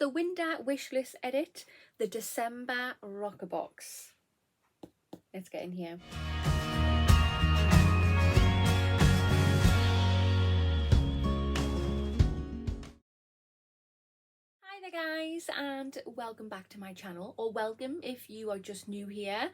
the winter wishlist edit, the December RoccaBox. Let's get in here. Hi there guys, and welcome back to my channel, or welcome if you are just new here.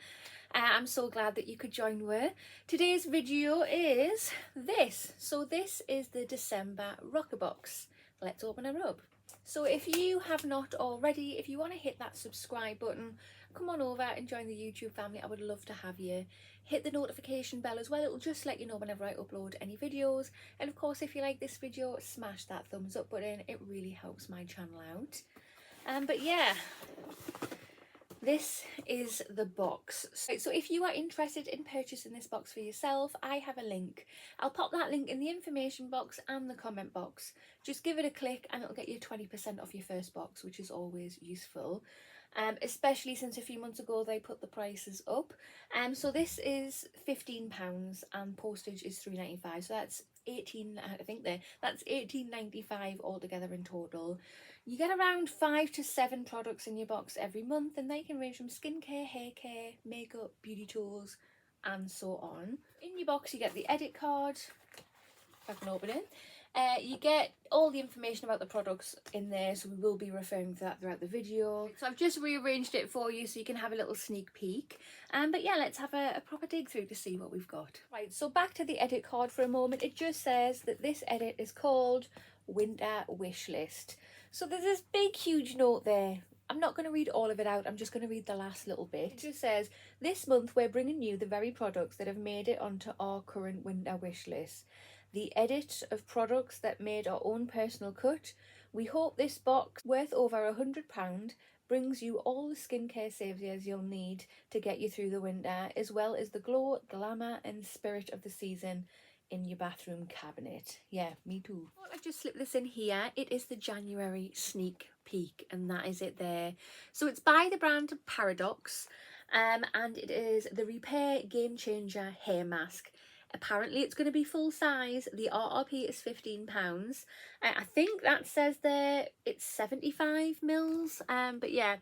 I'm so glad that you could join me. Today's video is this. So this is the December RoccaBox. Let's open her up. So if you have not already, if you want to hit that subscribe button, come on over and join the YouTube family. I would love to have you. Hit the notification bell as well. It'll just let you know whenever I upload any videos. And of course, if you like this video, smash that thumbs up button. It really helps my channel out. But yeah, this is the box. So if you are interested in purchasing this box for yourself, I have a link. I'll pop that link in the information box and the comment box. Just give it a click and it'll get you 20% off your first box, which is always useful. Especially since a few months ago they put the prices up. So this is £15 and postage is £3.95. So that's that's £18.95 altogether in total. You get around 5 to 7 products in your box every month, and they can range from skincare, hair care, makeup, beauty tools, and so on. In your box you get the edit card, if I can open it. You get all the information about the products in there, so we will be referring to that throughout the video. So I've just rearranged it for you so you can have a little sneak peek. But yeah, let's have a proper dig through to see what we've got. Right, so back to the edit card for a moment. It just says that this edit is called Winter Wishlist. So there's this big huge note there. I'm not going to read all of it out, I'm just going to read the last little bit. It just says, this month we're bringing you the very products that have made it onto our current winter wish list. The edit of products that made our own personal cut. We hope this box, worth over £100, brings you all the skincare saviours you'll need to get you through the winter, as well as the glow, glamour and spirit of the season in your bathroom cabinet. Yeah, me too. I just slipped this in here. It is the January sneak peek, and that is it there. So it's by the brand Paradox, and it is the Repair Game Changer Hair Mask. Apparently it's going to be full size. The RRP is £15. I think that says there it's 75 mils. But yeah,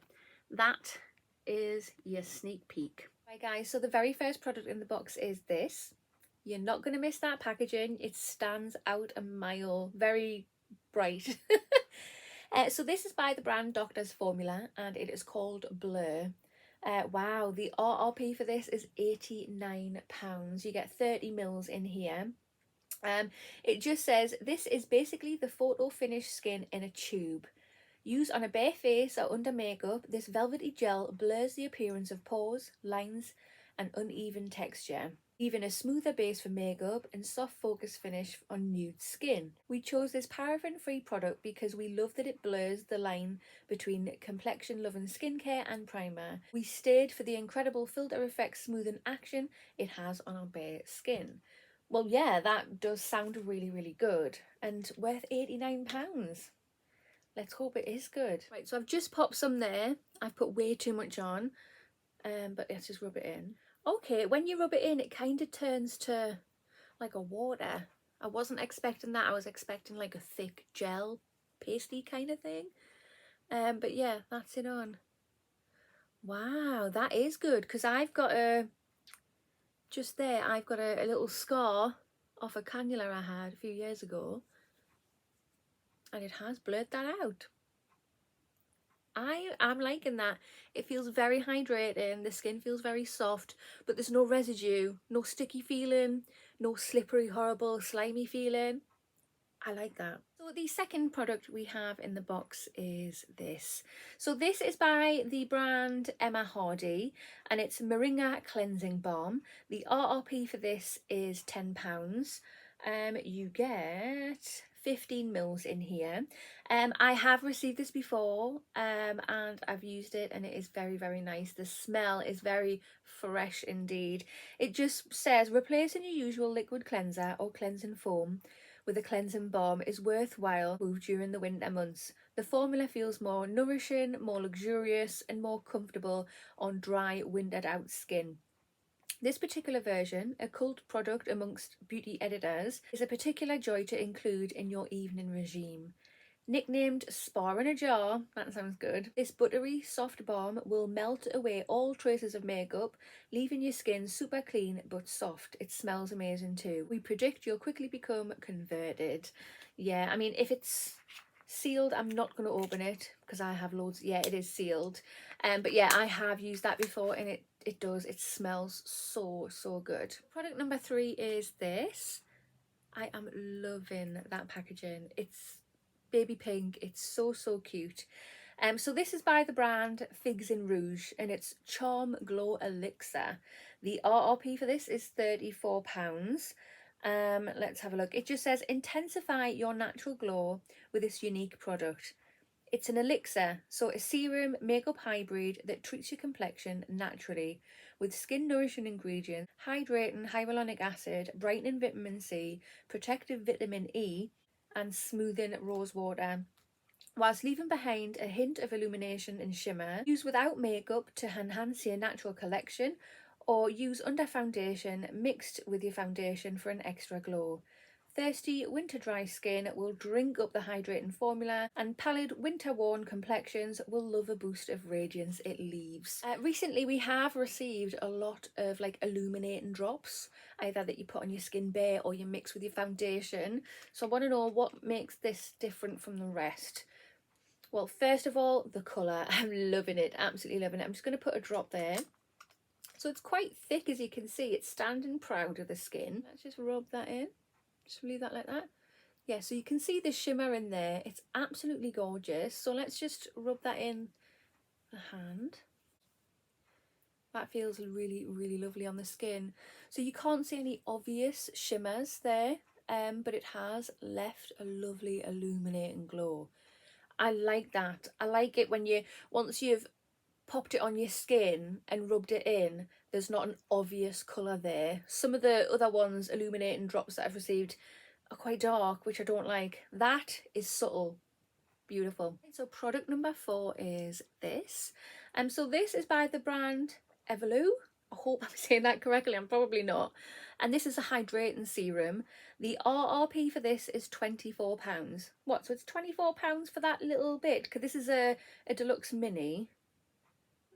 that is your sneak peek. Right guys, so the very first product in the box is this. You're not going to miss that packaging. It stands out a mile. Very bright. So this is by the brand Doctor's Formula, and it is called Blur. Wow, the RRP for this is £89. You get 30 mils in here. It just says, this is basically the photo finish skin in a tube. Used on a bare face or under makeup, this velvety gel blurs the appearance of pores, lines and uneven texture, leaving a smoother base for makeup and soft focus finish on nude skin. We chose this paraffin-free product because we love that it blurs the line between complexion-loving skincare and primer. We stayed for the incredible filter effect smoothing action it has on our bare skin. Well, yeah, that does sound really, really good, and worth £89. Let's hope it is good. Right, so I've just popped some there. I've put way too much on, but let's just rub it in. Okay, when you rub it in, it kind of turns to like a water. I wasn't expecting that. I was expecting like a thick gel, pasty kind of thing. But yeah, that's it on. Wow, that is good, because I've got just there, I've got a little scar off a cannula I had a few years ago. And it has blurred that out. I'm liking that. It feels very hydrating, the skin feels very soft, but there's no residue, no sticky feeling, no slippery, horrible, slimy feeling. I like that. So the second product we have in the box is this. So this is by the brand Emma Hardy, and it's Moringa Cleansing Balm. The RRP for this is £10. You get 15 mils in here. I have received this before, and I've used it, and it is very, very nice. The smell is very fresh indeed. It just says, replacing your usual liquid cleanser or cleansing foam with a cleansing balm is worthwhile during the winter months. The formula feels more nourishing, more luxurious and more comfortable on dry, wintered out skin. This particular version, a cult product amongst beauty editors, is a particular joy to include in your evening regime. Nicknamed Spar in a Jar, that sounds good. This buttery, soft balm will melt away all traces of makeup, leaving your skin super clean but soft. It smells amazing too. We predict you'll quickly become converted. Yeah, I mean, if it's sealed, I'm not going to open it because I have loads. Yeah, it is sealed. But yeah, I have used that before and it does. It smells so good. Product number 3 is this. I am loving that packaging. It's baby pink. It's so cute. So this is by the brand Figs in Rouge and it's Charm Glow Elixir. The RRP for this is £34. Let's have a look. It just says intensify your natural glow with this unique product. It's an elixir, so a serum makeup hybrid that treats your complexion naturally with skin nourishing ingredients, hydrating hyaluronic acid, brightening vitamin C, protective vitamin E, and smoothing rose water, whilst leaving behind a hint of illumination and shimmer. Use without makeup to enhance your natural collection, or use under foundation mixed with your foundation for an extra glow. Thirsty winter dry skin will drink up the hydrating formula, and pallid winter worn complexions will love a boost of radiance it leaves. Recently we have received a lot of like illuminating drops, either that you put on your skin bare or you mix with your foundation. So I want to know what makes this different from the rest. Well, first of all, the colour. I'm loving it, absolutely loving it. I'm just going to put a drop there. So it's quite thick, as you can see. It's standing proud of the skin. Let's just rub that in. Just leave that like that. Yeah, so you can see the shimmer in there. It's absolutely gorgeous. So let's just rub that in the hand. That feels really lovely on the skin. So you can't see any obvious shimmers there, but it has left a lovely illuminating glow. I like that. I like it when once you've popped it on your skin and rubbed it in, there's not an obvious colour there. Some of the other ones, illuminating drops that I've received, are quite dark, which I don't like. That is subtle. Beautiful. So product number 4 is this. So this is by the brand Evolu. I hope I'm saying that correctly. I'm probably not. And this is a hydrating serum. The RRP for this is £24. What? So it's £24 for that little bit? Because this is a deluxe mini.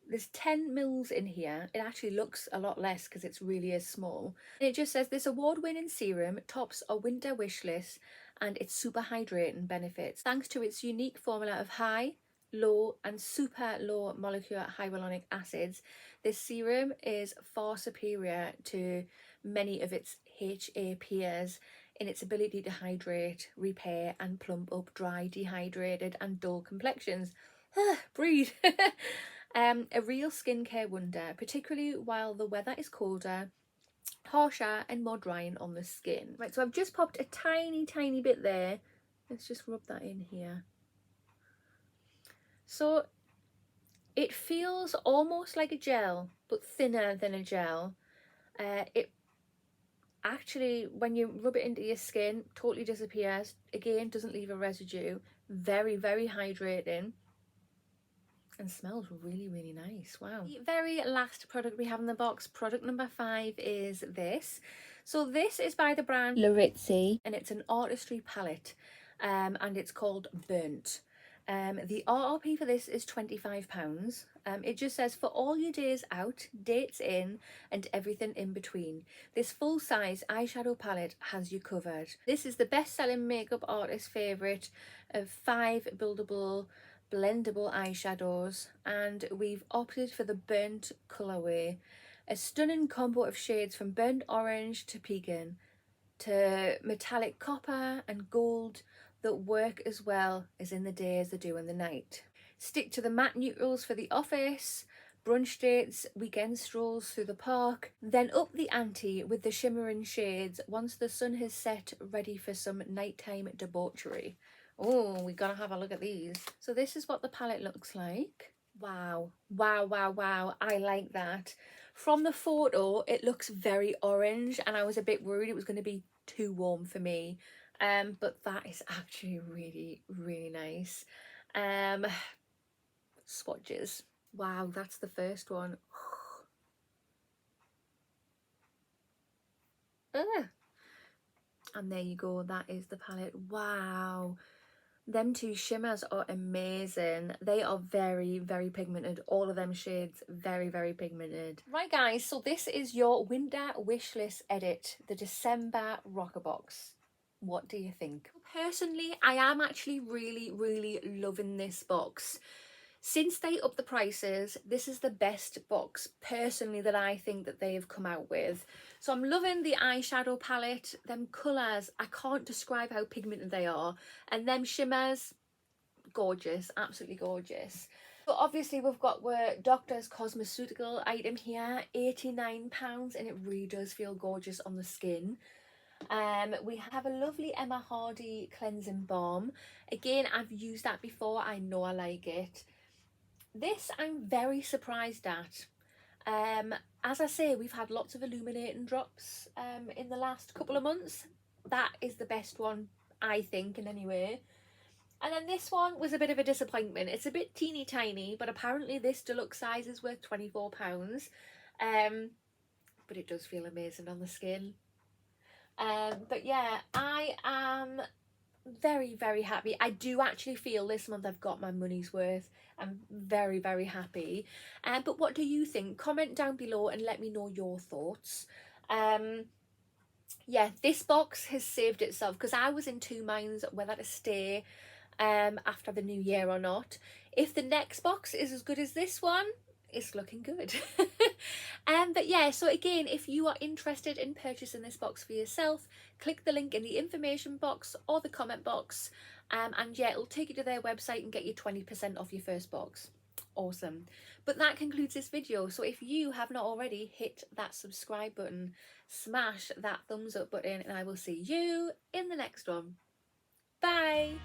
There's 10 mils in here. It actually looks a lot less because it's really is small. And it just says this award-winning serum tops a winter wish list and its super hydrating benefits thanks to its unique formula of high, low and super low molecular hyaluronic acids. This serum is far superior to many of its HA peers in its ability to hydrate, repair and plump up dry, dehydrated and dull complexions. Breathe. A real skincare wonder, particularly while the weather is colder, harsher and more drying on the skin. Right, so I've just popped a tiny bit there. Let's just rub that in here. So it feels almost like a gel, but thinner than a gel. It actually, when you rub it into your skin, totally disappears. Again, doesn't leave a residue. Very hydrating. And smells really nice. Wow. The very last product we have in the box, product number 5, is this. So this is by the brand Laritzy and it's an artistry palette, and it's called Burnt. The RRP for this is £25. It just says for all your days out, dates in and everything in between. This full size eyeshadow palette has you covered. This is the best selling makeup artist favourite of 5 buildable blendable eyeshadows, and we've opted for the Burnt colourway, a stunning combo of shades from burnt orange to pecan to metallic copper and gold that work as well as in the day as they do in the night. Stick to the matte neutrals for the office, brunch dates, weekend strolls through the park, then up the ante with the shimmering shades once the sun has set, ready for some nighttime debauchery. Oh, we gotta have a look at these. So this is what the palette looks like. Wow, I like that. From the photo, it looks very orange and I was a bit worried it was going to be too warm for me. But that is actually really nice. Swatches. Wow, that's the first one. And there you go, that is the palette. Wow. Them two shimmers are amazing. They are very, very pigmented. All of them shades, very, very pigmented. Right guys, so this is your winter wishlist edit, the December RoccaBox. What do you think? Personally, I am actually really, really loving this box. Since they upped the prices, this is the best box personally that I think that they have come out with. So I'm loving the eyeshadow palette. Them colours, I can't describe how pigmented they are. And them shimmers, gorgeous, absolutely gorgeous. But obviously we've got our Doctor's Cosmeceutical item here, £89, and it really does feel gorgeous on the skin. We have a lovely Emma Hardy cleansing balm. Again, I've used that before, I know I like it. This I'm very surprised at. As I say, we've had lots of illuminating drops in the last couple of months. That is the best one, I think, in any way. And then this one was a bit of a disappointment. It's a bit teeny tiny, but apparently this deluxe size is worth £24. But it does feel amazing on the skin. But yeah, I am very, very happy. I do actually feel this month I've got my money's worth. I'm very, very happy. But what do you think? Comment down below and let me know your thoughts. Yeah, this box has saved itself because I was in two minds whether to stay after the new year or not. If the next box is as good as this one, it's looking good. But yeah, so again, if you are interested in purchasing this box for yourself, click the link in the information box or the comment box, and yeah, it'll take you to their website and get you 20% off your first box. Awesome. But that concludes this video. So if you have not already, hit that subscribe button, smash that thumbs up button, and I will see you in the next one. Bye.